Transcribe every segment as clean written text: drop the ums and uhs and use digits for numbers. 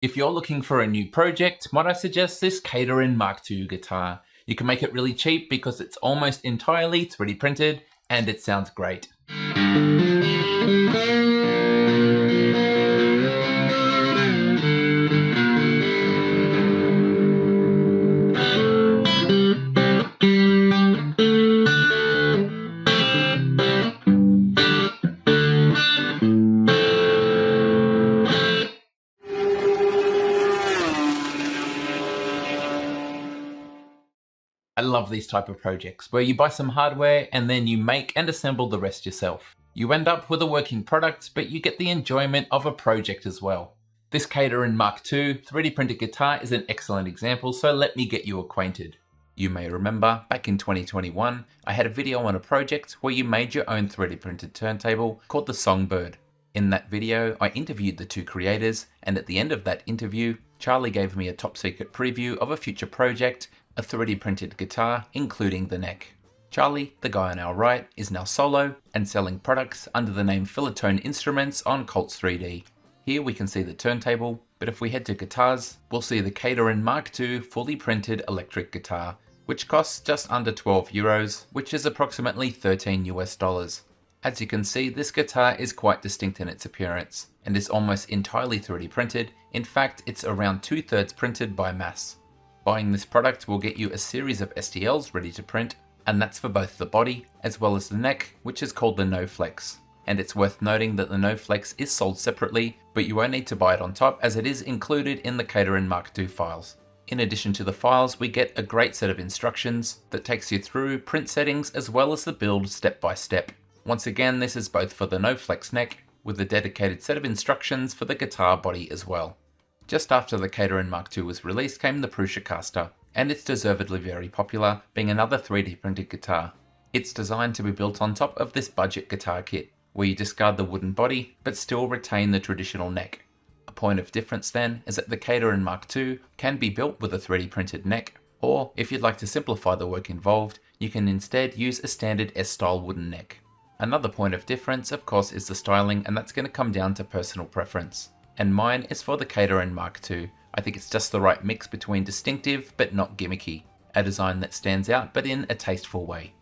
If you're looking for a new project, might I suggest this Cateran Mk2 guitar. You can make it really cheap because it's almost entirely 3D printed and it sounds great. I love these type of projects where you buy some hardware and then you make and assemble the rest yourself. You end up with a working product, but you get the enjoyment of a project as well. This Cateran Mk2 3D printed guitar is an excellent example, so let me get you acquainted. You may remember back in 2021, I had a video on a project where you made your own 3D printed turntable called the Songbird. In that video, I interviewed the two creators, and at the end of that interview, Charlie gave me a top secret preview of a future project, a 3D printed guitar, including the neck. Charlie, the guy on our right, is now solo and selling products under the name Filatone Instruments on Colts 3D. Here we can see the turntable, but if we head to guitars, we'll see the Cateran Mk2 fully printed electric guitar, which costs just under 12 euros, which is approximately 13 US dollars. As you can see, this guitar is quite distinct in its appearance, and is almost entirely 3D printed. In fact, it's around 2/3 printed by mass. Buying this product will get you a series of STLs ready to print, and that's for both the body as well as the neck, which is called the NoFlex. And it's worth noting that the NoFlex is sold separately, but you won't need to buy it on top as it is included in the Cateran Mk2 files. In addition to the files, we get a great set of instructions that takes you through print settings as well as the build step by step. Once again, this is both for the NoFlex neck with a dedicated set of instructions for the guitar body as well. Just after the Cateran Mk2 was released came the Prusa Caster, and it's deservedly very popular, being another 3D printed guitar. It's designed to be built on top of this budget guitar kit, where you discard the wooden body but still retain the traditional neck. A point of difference then is that the Cateran Mk2 can be built with a 3D printed neck, or if you'd like to simplify the work involved, you can instead use a standard S-style wooden neck. Another point of difference, of course, is the styling, and that's going to come down to personal preference. And mine is for the Cateran Mk2. I think it's just the right mix between distinctive but not gimmicky. A design that stands out but in a tasteful way.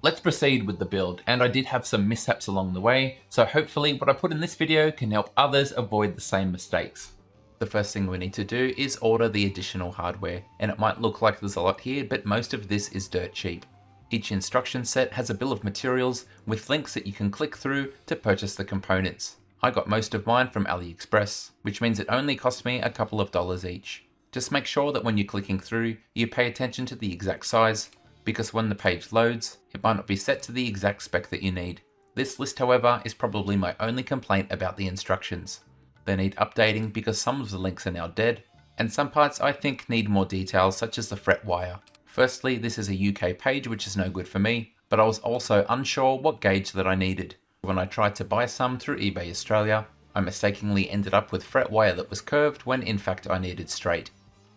Let's proceed with the build, and I did have some mishaps along the way, so hopefully what I put in this video can help others avoid the same mistakes. The first thing we need to do is order the additional hardware, and it might look like there's a lot here, but most of this is dirt cheap. Each instruction set has a bill of materials with links that you can click through to purchase the components. I got most of mine from AliExpress, which means it only cost me a couple of dollars each. Just make sure that when you're clicking through, you pay attention to the exact size, because when the page loads, it might not be set to the exact spec that you need. This list, however, is probably my only complaint about the instructions. They need updating because some of the links are now dead, and some parts I think need more details, such as the fret wire. Firstly, this is a UK page, which is no good for me, but I was also unsure what gauge that I needed. When I tried to buy some through eBay Australia, I mistakenly ended up with fret wire that was curved when in fact I needed straight.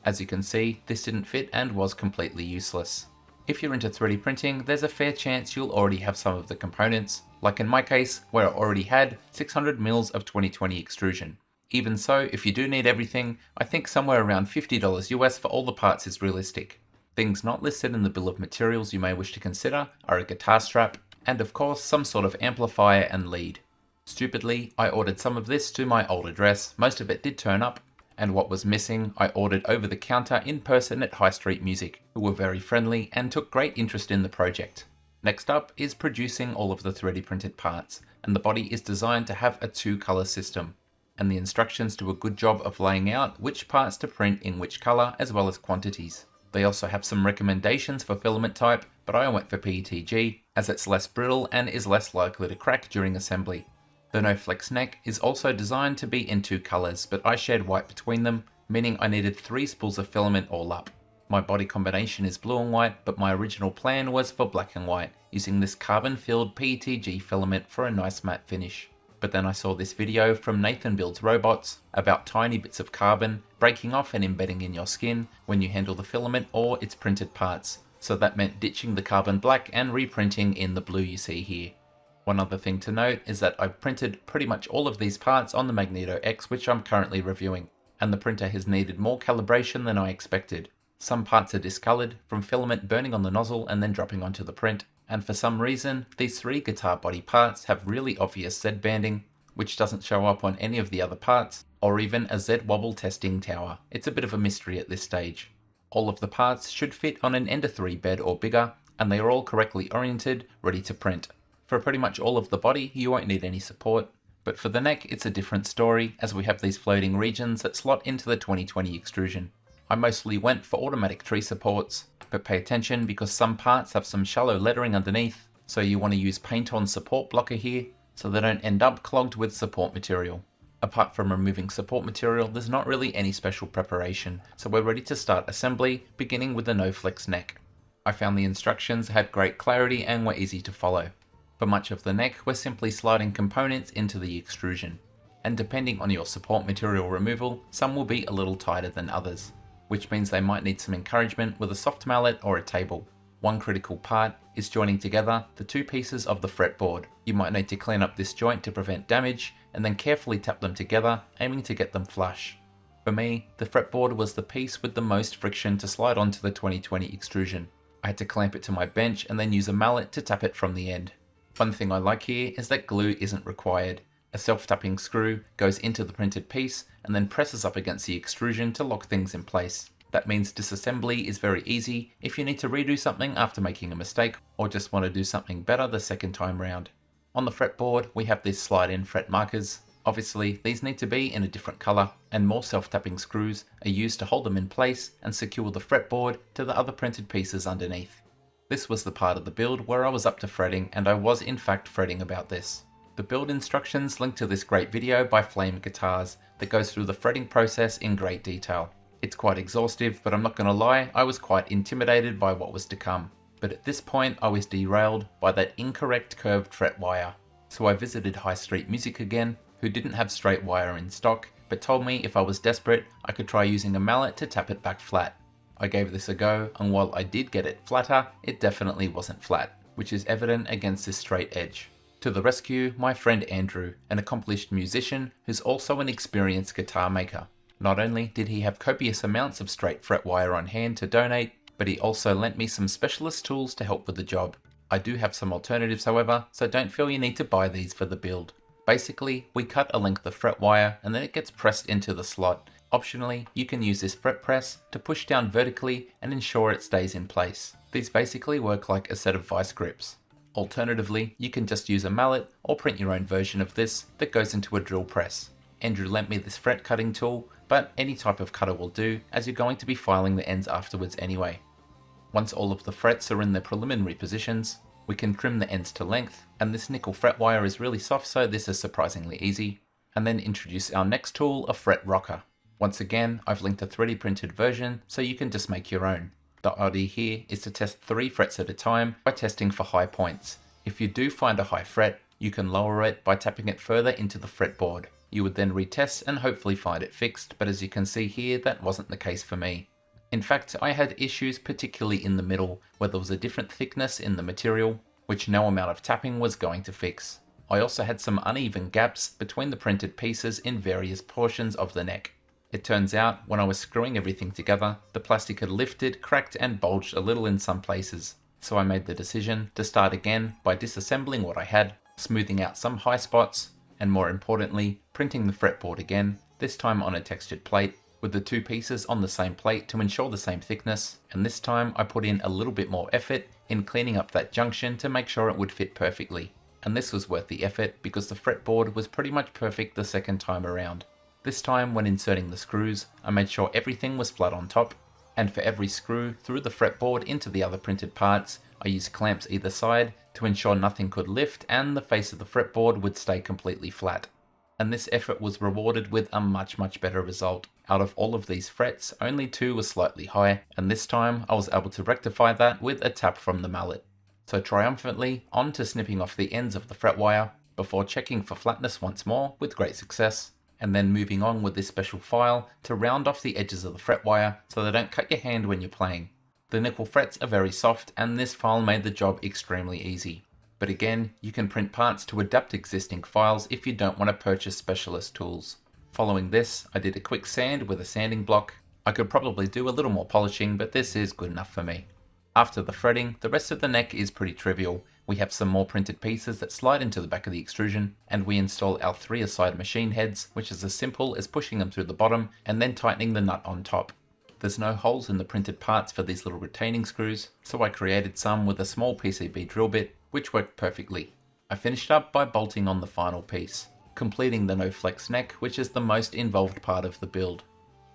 As you can see, this didn't fit and was completely useless. If you're into 3D printing, there's a fair chance you'll already have some of the components, like in my case, where I already had 600 mils of 2020 extrusion. Even so, if you do need everything, I think somewhere around $50 US for all the parts is realistic. Things not listed in the bill of materials you may wish to consider are a guitar strap, and of course some sort of amplifier and lead. Stupidly, I ordered some of this to my old address, most of it did turn up, and what was missing I ordered over the counter in person at High Street Music, who were very friendly and took great interest in the project. Next up is producing all of the 3D printed parts, and the body is designed to have a 2-color system, and the instructions do a good job of laying out which parts to print in which color as well as quantities. They also have some recommendations for filament type, but I went for PETG as it's less brittle and is less likely to crack during assembly. The NoFlex neck is also designed to be in 2 colors, but I shared white between them, meaning I needed 3 spools of filament all up. My body combination is blue and white, but my original plan was for black and white, using this carbon-filled PETG filament for a nice matte finish. But then I saw this video from Nathan Builds Robots about tiny bits of carbon breaking off and embedding in your skin when you handle the filament or its printed parts, so that meant ditching the carbon black and reprinting in the blue you see here. One other thing to note is that I've printed pretty much all of these parts on the Magneto X, which I'm currently reviewing. and the printer has needed more calibration than I expected. Some parts are discolored from filament burning on the nozzle and then dropping onto the print, and for some reason, these 3 guitar body parts have really obvious Z banding, which doesn't show up on any of the other parts, or even a Z wobble testing tower. It's a bit of a mystery at this stage. All of the parts should fit on an Ender 3 bed or bigger, and they are all correctly oriented, ready to print. For pretty much all of the body, you won't need any support, but for the neck, it's a different story, as we have these floating regions that slot into the 2020 extrusion. I mostly went for automatic tree supports, but pay attention because some parts have some shallow lettering underneath, so you want to use paint-on support blocker here, so they don't end up clogged with support material. Apart from removing support material, there's not really any special preparation, so we're ready to start assembly, beginning with the no-flex neck. I found the instructions had great clarity and were easy to follow. For much of the neck, we're simply sliding components into the extrusion, and depending on your support material removal, some will be a little tighter than others, which means they might need some encouragement with a soft mallet or a table. One critical part is joining together the 2 pieces of the fretboard. You might need to clean up this joint to prevent damage, and then carefully tap them together, aiming to get them flush. For me, the fretboard was the piece with the most friction to slide onto the 2020 extrusion. I had to clamp it to my bench and then use a mallet to tap it from the end. One thing I like here is that glue isn't required. A self-tapping screw goes into the printed piece and then presses up against the extrusion to lock things in place. That means disassembly is very easy if you need to redo something after making a mistake or just want to do something better the second time round. On the fretboard, we have these slide-in fret markers. Obviously, these need to be in a different color, and more self-tapping screws are used to hold them in place and secure the fretboard to the other printed pieces underneath. This was the part of the build where I was up to fretting, and I was in fact fretting about this. The build instructions link to this great video by Flame Guitars that goes through the fretting process in great detail. It's quite exhaustive, but I'm not going to lie, I was quite intimidated by what was to come. But at this point I was derailed by that incorrect curved fret wire. So I visited High Street Music again, who didn't have straight wire in stock, but told me if I was desperate I could try using a mallet to tap it back flat. I gave this a go, and while I did get it flatter, it definitely wasn't flat, which is evident against this straight edge. To the rescue, my friend Andrew, an accomplished musician who's also an experienced guitar maker. Not only did he have copious amounts of straight fret wire on hand to donate, but he also lent me some specialist tools to help with the job. I do have some alternatives however, so don't feel you need to buy these for the build. Basically, we cut a length of fret wire and then it gets pressed into the slot. Optionally, you can use this fret press to push down vertically and ensure it stays in place. These basically work like a set of vice grips. Alternatively, you can just use a mallet or print your own version of this that goes into a drill press. Andrew lent me this fret cutting tool, but any type of cutter will do as you're going to be filing the ends afterwards anyway. Once all of the frets are in their preliminary positions, we can trim the ends to length, and this nickel fret wire is really soft, so this is surprisingly easy. And then introduce our next tool, a fret rocker. Once again, I've linked a 3D printed version so you can just make your own. The idea here is to test 3 frets at a time by testing for high points. If you do find a high fret, you can lower it by tapping it further into the fretboard. You would then retest and hopefully find it fixed, but as you can see here, that wasn't the case for me. In fact, I had issues particularly in the middle, where there was a different thickness in the material, which no amount of tapping was going to fix. I also had some uneven gaps between the printed pieces in various portions of the neck. It turns out, when I was screwing everything together, the plastic had lifted, cracked and bulged a little in some places. So I made the decision to start again by disassembling what I had, smoothing out some high spots, and more importantly, printing the fretboard again, this time on a textured plate, with the 2 pieces on the same plate to ensure the same thickness, and this time I put in a little bit more effort in cleaning up that junction to make sure it would fit perfectly. And this was worth the effort because the fretboard was pretty much perfect the second time around. This time, when inserting the screws, I made sure everything was flat on top, and for every screw through the fretboard into the other printed parts, I used clamps either side to ensure nothing could lift and the face of the fretboard would stay completely flat. And this effort was rewarded with a much better result. Out of all of these frets, only 2 were slightly high, and this time I was able to rectify that with a tap from the mallet. So triumphantly, on to snipping off the ends of the fret wire, before checking for flatness once more with great success, and then moving on with this special file to round off the edges of the fret wire so they don't cut your hand when you're playing. The nickel frets are very soft, and this file made the job extremely easy. But again, you can print parts to adapt existing files if you don't want to purchase specialist tools. Following this, I did a quick sand with a sanding block. I could probably do a little more polishing, but this is good enough for me. After the threading, the rest of the neck is pretty trivial. We have some more printed pieces that slide into the back of the extrusion, and we install our 3-a-side machine heads, which is as simple as pushing them through the bottom and then tightening the nut on top. There's no holes in the printed parts for these little retaining screws, so I created some with a small PCB drill bit, which worked perfectly. I finished up by bolting on the final piece, completing the no flex neck, which is the most involved part of the build.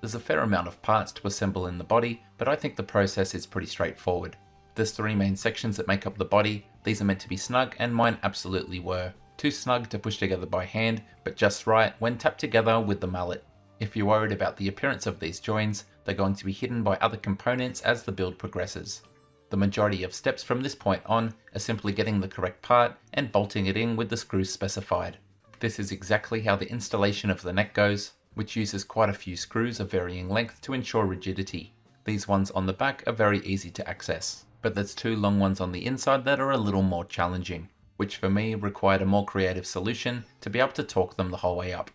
There's a fair amount of parts to assemble in the body, but I think the process is pretty straightforward. There's 3 main sections that make up the body. These are meant to be snug, and mine absolutely were. Too snug to push together by hand, but just right when tapped together with the mallet. If you're worried about the appearance of these joins, they're going to be hidden by other components as the build progresses. The majority of steps from this point on are simply getting the correct part and bolting it in with the screws specified. This is exactly how the installation of the neck goes, which uses quite a few screws of varying length to ensure rigidity. These ones on the back are very easy to access, but there's 2 long ones on the inside that are a little more challenging, which for me required a more creative solution to be able to torque them the whole way up.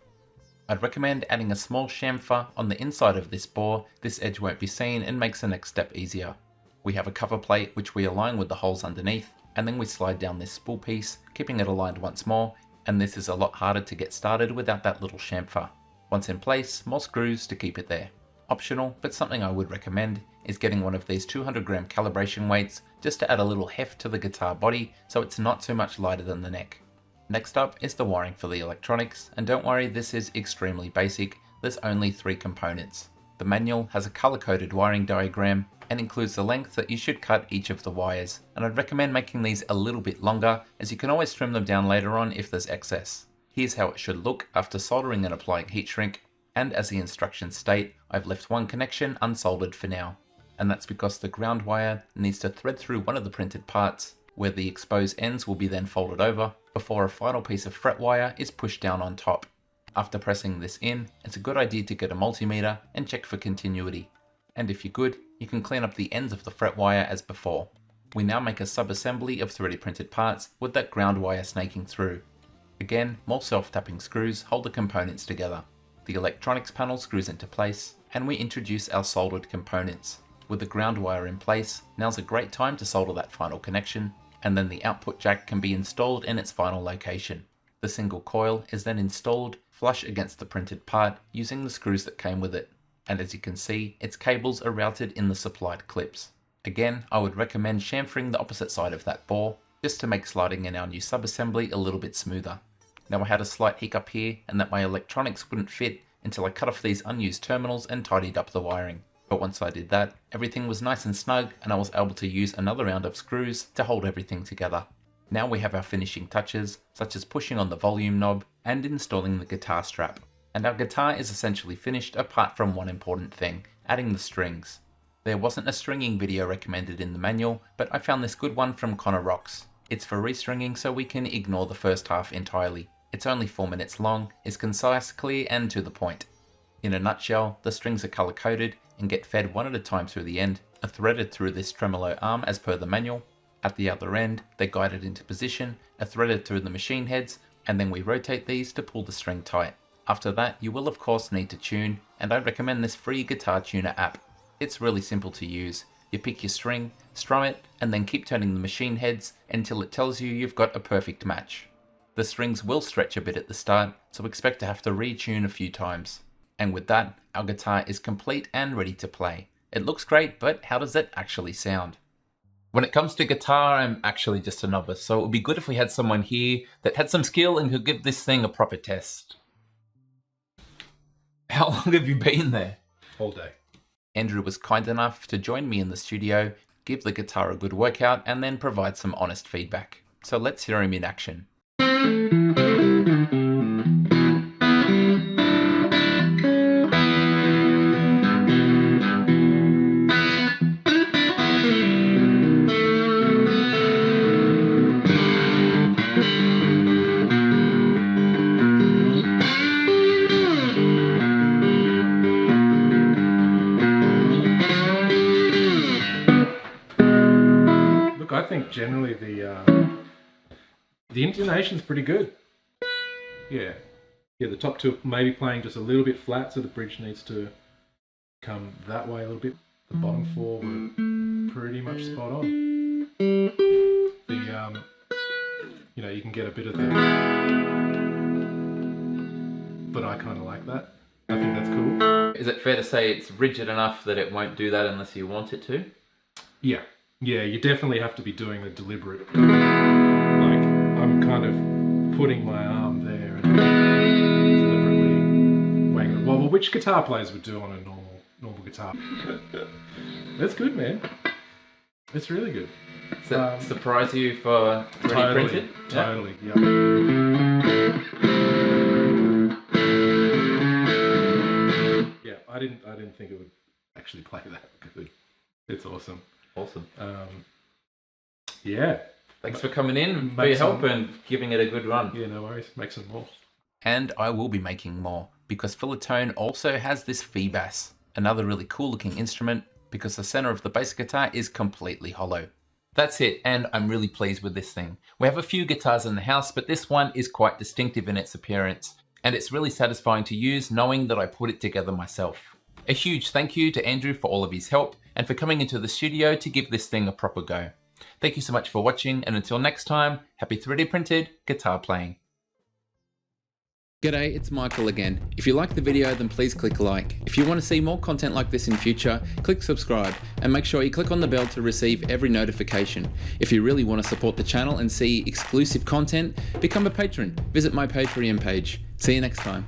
I'd recommend adding a small chamfer on the inside of this bore. This edge won't be seen and makes the next step easier. We have a cover plate which we align with the holes underneath, and then we slide down this spool piece, keeping it aligned once more, and this is a lot harder to get started without that little chamfer. Once in place, more screws to keep it there. Optional, but something I would recommend, is getting one of these 200-gram calibration weights just to add a little heft to the guitar body so it's not too much lighter than the neck. Next up is the wiring for the electronics, and don't worry, this is extremely basic. There's only 3 components. The manual has a color-coded wiring diagram and includes the length that you should cut each of the wires, and I'd recommend making these a little bit longer as you can always trim them down later on if there's excess. Here's how it should look after soldering and applying heat shrink, and as the instructions state, I've left one connection unsoldered for now, and that's because the ground wire needs to thread through one of the printed parts, where the exposed ends will be then folded over before a final piece of fret wire is pushed down on top. After pressing this in, it's a good idea to get a multimeter and check for continuity. And if you're good, you can clean up the ends of the fret wire as before. We now make a sub-assembly of 3D printed parts with that ground wire snaking through. Again, more self-tapping screws hold the components together. The electronics panel screws into place, and we introduce our soldered components. With the ground wire in place, now's a great time to solder that final connection, and then the output jack can be installed in its final location. The single coil is then installed flush against the printed part using the screws that came with it, and as you can see, its cables are routed in the supplied clips. Again, I would recommend chamfering the opposite side of that bore, just to make sliding in our new sub-assembly a little bit smoother. Now I had a slight hiccup here, and that my electronics wouldn't fit until I cut off these unused terminals and tidied up the wiring. But once I did that, everything was nice and snug, and I was able to use another round of screws to hold everything together. Now we have our finishing touches, such as pushing on the volume knob and installing the guitar strap. And our guitar is essentially finished apart from one important thing, adding the strings. There wasn't a stringing video recommended in the manual, but I found this good one from Connor Rocks. It's for restringing, so we can ignore the first half entirely. It's only 4 minutes long, is concise, clear and to the point. In a nutshell, the strings are color coded and get fed one at a time through the end, are threaded through this tremolo arm as per the manual. At the other end, they're guided into position, are threaded through the machine heads, and then we rotate these to pull the string tight. After that, you will of course need to tune, and I recommend this free guitar tuner app. It's really simple to use. You pick your string, strum it, and then keep turning the machine heads until it tells you you've got a perfect match. The strings will stretch a bit at the start, so expect to have to retune a few times. And with that, our guitar is complete and ready to play. It looks great, but how does it actually sound? When it comes to guitar, I'm actually just a novice, so it would be good if we had someone here that had some skill and could give this thing a proper test. How long have you been there? All day. Andrew was kind enough to join me in the studio, give the guitar a good workout, and then provide some honest feedback. So let's hear him in action. Look, I think generally the intonation's pretty good. Yeah, Yeah, the top two maybe playing just a little bit flat, so the bridge needs to come that way a little bit. The bottom four were pretty much spot on. You can get a bit of the, but I kind of like that. I think that's cool. Is it fair to say it's rigid enough that it won't do that unless you want it to? Yeah, you definitely have to be doing the deliberate. Like, I'm kind of putting my arm there and deliberately wagging it. Well, which guitar players would do on a normal guitar. That's good, man. It's really good. Does that surprise you for 3D printed? Totally, yeah. Yeah, I didn't think it would actually play that good. It's awesome. Awesome. Yeah. Thanks for coming in, for your help and giving it a good run. Yeah, no worries. Make some more. And I will be making more, because Filatone also has this fee bass, another really cool looking instrument, because the center of the bass guitar is completely hollow. That's it, and I'm really pleased with this thing. We have a few guitars in the house, but this one is quite distinctive in its appearance, and it's really satisfying to use knowing that I put it together myself. A huge thank you to Andrew for all of his help and for coming into the studio to give this thing a proper go. Thank you so much for watching, and until next time, happy 3D printed guitar playing. G'day, it's Michael again. If you like the video, then please click like. If you want to see more content like this in future, click subscribe and make sure you click on the bell to receive every notification. If you really want to support the channel and see exclusive content, become a patron. Visit my Patreon page. See you next time.